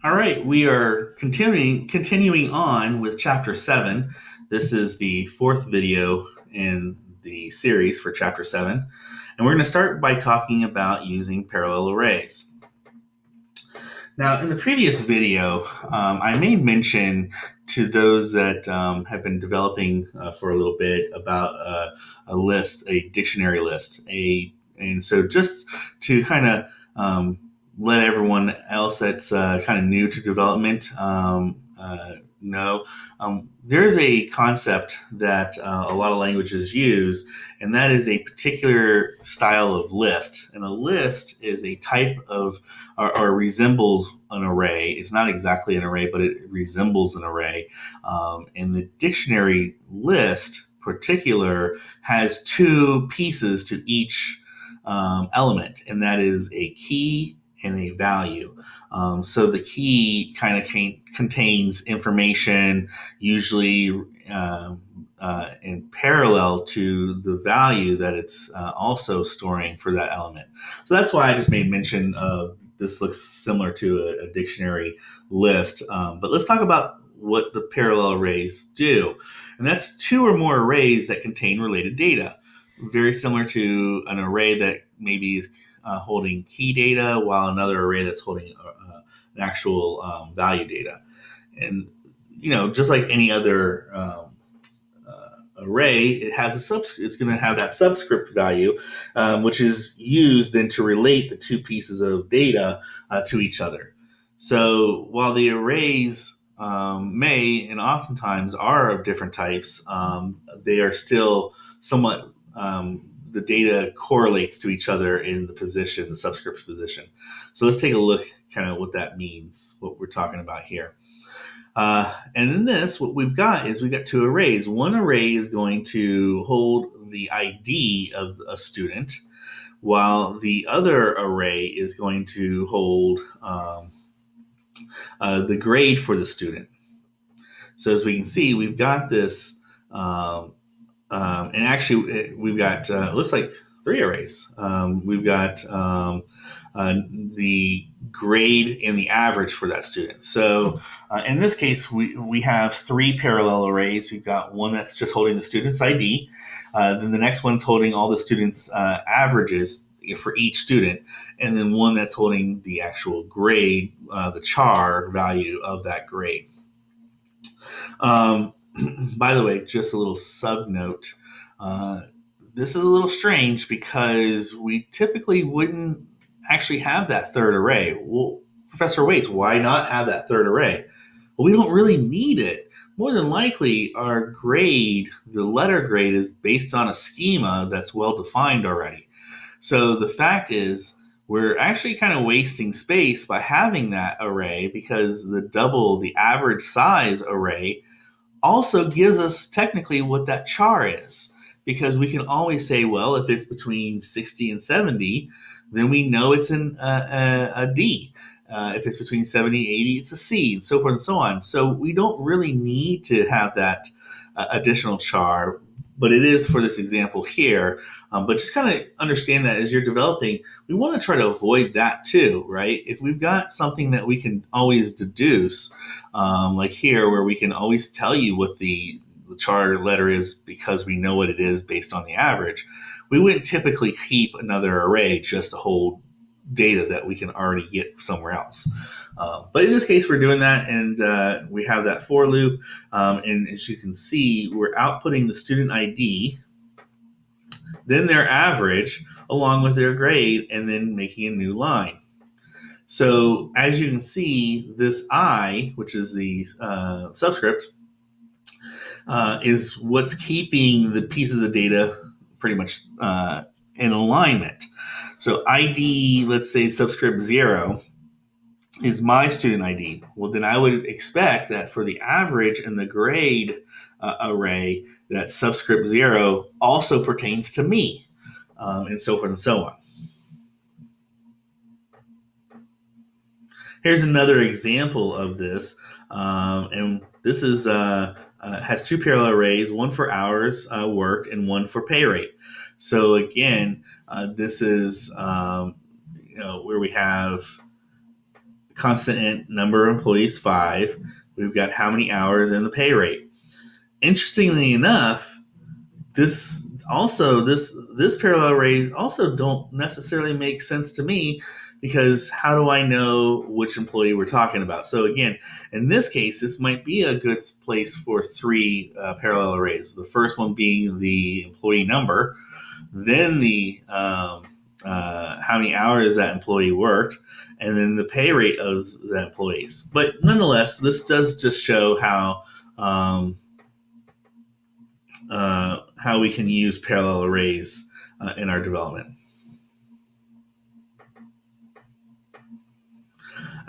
All right, we are continuing on with chapter 7. This is the fourth video in the series for chapter 7. And we're going to start by talking about using parallel arrays. Now, in the previous video, I made mention to those that have been developing for a little bit about a list, a dictionary list. And so just to kind of let everyone else that's kind of new to development know, there's a concept that a lot of languages use, and that is a particular style of list. And a list is a type of or resembles an array. It's not exactly an array, but it resembles an array. And the dictionary list, particular, has two pieces to each element, and that is a key and a value. So the key kind of contains information, usually in parallel to the value that it's also storing for that element. So that's why I just made mention of this looks similar to a dictionary list. But let's talk about what the parallel arrays do. And that's two or more arrays that contain related data, very similar to an array that maybe is holding key data, while another array that's holding an actual value data. And just like any other array, it has it's going to have that subscript value, which is used then to relate the two pieces of data to each other. So while the arrays may and oftentimes are of different types, they are still somewhat the data correlates to each other in the position, the subscript position. So let's take a look kind of what that means, what we're talking about here. And in this, what we've got is we've got two arrays. One array is going to hold the ID of a student, while the other array is going to hold the grade for the student. So as we can see, we've got this, and actually we've got, it looks like three arrays. We've got the grade and the average for that student. So in this case, we have three parallel arrays. We've got one that's just holding the student's ID. Then the next one's holding all the students' averages for each student. And then one that's holding the actual grade, the char value of that grade. By the way, just a little sub note. This is a little strange because we typically wouldn't actually have that third array. Well, Professor Waits, why not have that third array? Well, we don't really need it. More than likely, our grade, the letter grade, is based on a schema that's well defined already. So the fact is, we're actually kind of wasting space by having that array, because the average size array also gives us technically what that char is, because we can always say, well, if it's between 60 and 70, then we know it's a D. If it's between 70 and 80, it's a C, and so forth and so on. So we don't really need to have that additional char, but it is for this example here. But just kind of understand that as you're developing, we want to try to avoid that too, right? If we've got something that we can always deduce, like here, where we can always tell you what the char letter is because we know what it is based on the average, we wouldn't typically keep another array just to hold data that we can already get somewhere else. But in this case, we're doing that, and we have that for loop. And as you can see, we're outputting the student ID, then their average, along with their grade, and then making a new line. So as you can see, this I, which is the subscript, is what's keeping the pieces of data pretty much in alignment. So ID, let's say subscript 0, is my student ID. Well, then I would expect that for the average and the grade array, that subscript 0 also pertains to me, and so forth and so on. Here's another example of this, and this is has two parallel arrays, one for hours worked and one for pay rate. So again, this is where we have constant int number of employees 5. We've got how many hours and the pay rate. Interestingly enough, this parallel arrays also don't necessarily make sense to me, because how do I know which employee we're talking about? So again, in this case, this might be a good place for three parallel arrays. The first one being the employee number, then the how many hours that employee worked, and then the pay rate of the employees. But nonetheless, this does just show how we can use parallel arrays in our development.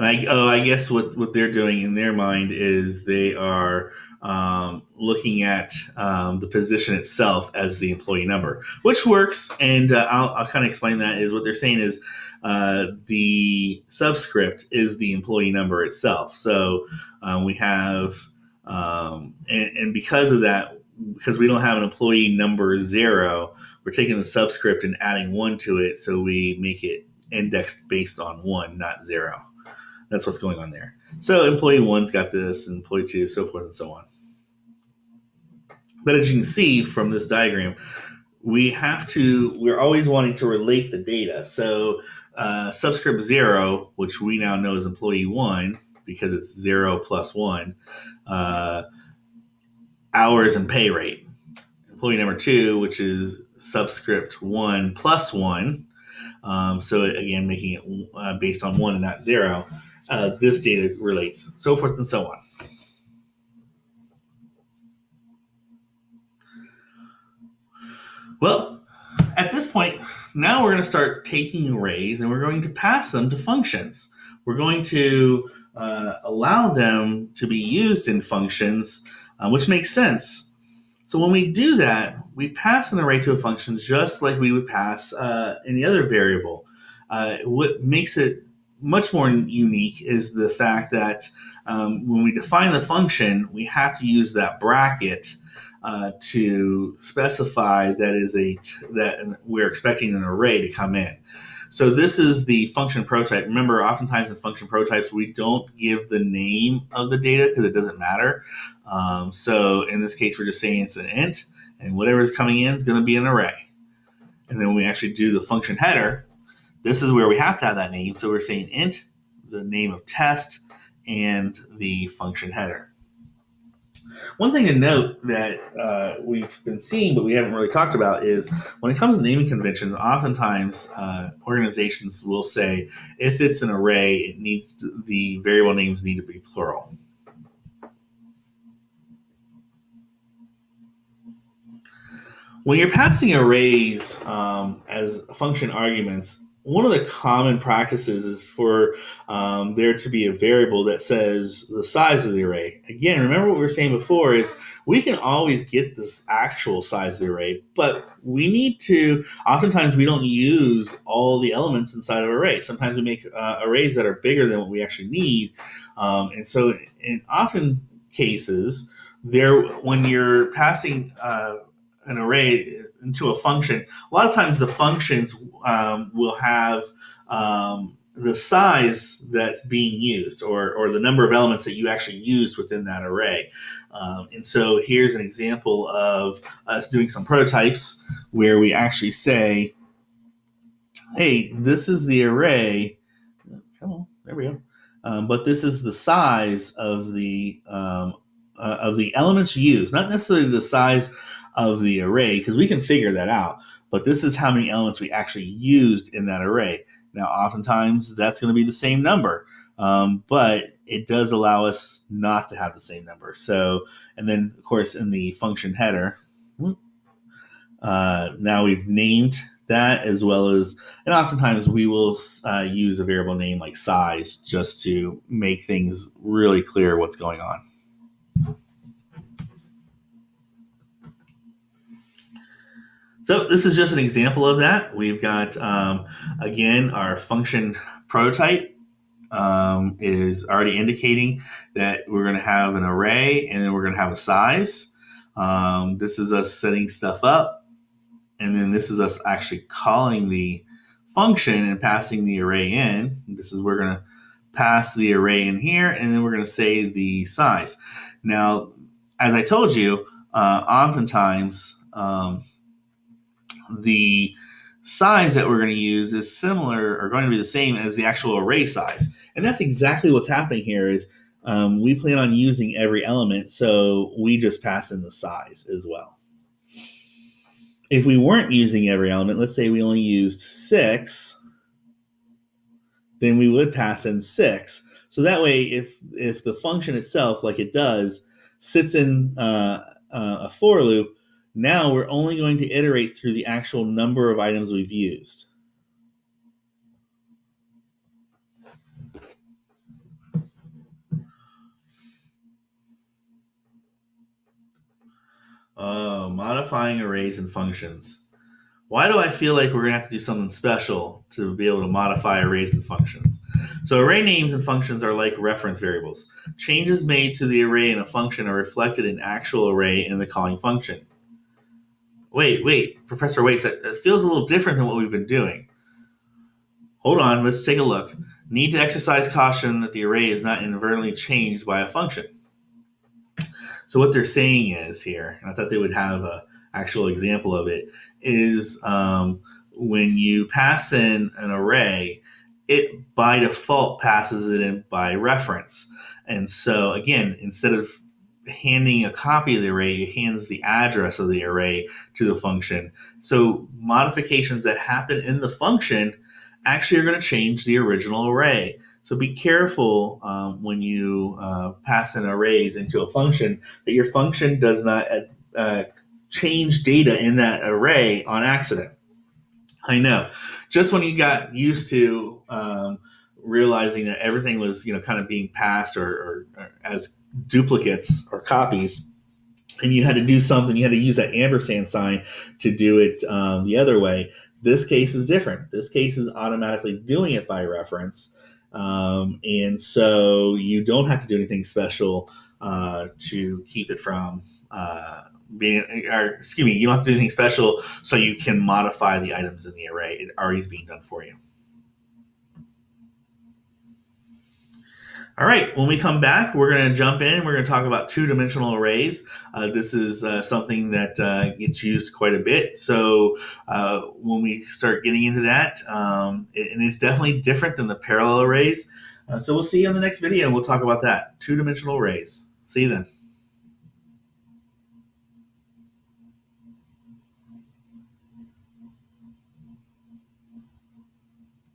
And I guess what they're doing in their mind is they are looking at the position itself as the employee number, which works. And I'll kind of explain that. Is what they're saying is the subscript is the employee number itself. So we have, and because of that, because we don't have an employee number 0, we're taking the subscript and adding 1 to it, so we make it indexed based on 1, not 0. That's what's going on there. So employee 1's got this, and employee 2, so forth and so on. But as you can see from this diagram, we're always wanting to relate the data. So subscript 0, which we now know is employee 1, because it's 0 plus 1, hours and pay rate. Employee number 2, which is subscript 1 plus 1. So again, making it based on 1 and not 0. This data relates, so forth and so on. Well, at this point, now we're going to start taking arrays and we're going to pass them to functions. We're going to allow them to be used in functions, which makes sense. So when we do that, we pass an array to a function just like we would pass any other variable. What makes it much more unique is the fact that when we define the function, we have to use that bracket to specify that we're expecting an array to come in. So this is the function prototype. Remember, oftentimes in function prototypes, we don't give the name of the data because it doesn't matter. So in this case, we're just saying it's an int, and whatever is coming in is going to be an array. And then when we actually do the function header, this is where we have to have that name. So we're saying int, the name of test, and the function header. One thing to note that we've been seeing, but we haven't really talked about, is when it comes to naming conventions, oftentimes organizations will say if it's an array, the variable names need to be plural. When you're passing arrays as function arguments, one of the common practices is for there to be a variable that says the size of the array. Again, remember what we were saying before is we can always get this actual size of the array, but we need to, oftentimes we don't use all the elements inside of an array. Sometimes we make arrays that are bigger than what we actually need. And so in often cases, when you're passing an array into a function, a lot of times the functions will have the size that's being used, or the number of elements that you actually used within that array. And so here's an example of us doing some prototypes where we actually say, hey, this is the array. Come on, there we go. But this is the size of the elements used, not necessarily the size of the array, because we can figure that out. But this is how many elements we actually used in that array. Now, oftentimes that's going to be the same number, but it does allow us not to have the same number. So, and then of course in the function header, now we've named that, as well as, and oftentimes we will use a variable name like size just to make things really clear what's going on. So this is just an example of that. We've got, again, our function prototype is already indicating that we're going to have an array and then we're going to have a size. This is us setting stuff up. And then this is us actually calling the function and passing the array in. This is we're going to pass the array in here, and then we're going to say the size. Now, as I told you, oftentimes the size that we're going to use is similar or going to be the same as the actual array size. And that's exactly what's happening here is we plan on using every element, so we just pass in the size as well. If we weren't using every element, let's say we only used 6, then we would pass in 6. So that way, if the function itself, like it does, sits in a for loop, now we're only going to iterate through the actual number of items we've used. Oh, modifying arrays and functions. Why do I feel like we're going to have to do something special to be able to modify arrays and functions? So array names and functions are like reference variables. Changes made to the array in a function are reflected in actual array in the calling function. Wait, Professor Waits, that feels a little different than what we've been doing. Hold on, let's take a look. Need to exercise caution that the array is not inadvertently changed by a function. So what they're saying is here, and I thought they would have an actual example of it, is when you pass in an array, it by default passes it in by reference. And so again, instead of handing a copy of the array, it hands the address of the array to the function. So modifications that happen in the function actually are going to change the original array. So be careful when you pass in arrays into a function that your function does not change data in that array on accident. I know. Just when you got used to realizing that everything was, kind of being passed or as duplicates or copies, and you had to do something, you had to use that ampersand sign to do it the other way. This case is different. This case is automatically doing it by reference. And so you don't have to do anything special to keep it from you don't have to do anything special so you can modify the items in the array. It already is being done for you. All right, when we come back, we're going to jump in. We're going to talk about two-dimensional arrays. This is something that gets used quite a bit. So when we start getting into that, and it's definitely different than the parallel arrays. So we'll see you in the next video, and we'll talk about that, two-dimensional arrays. See you then.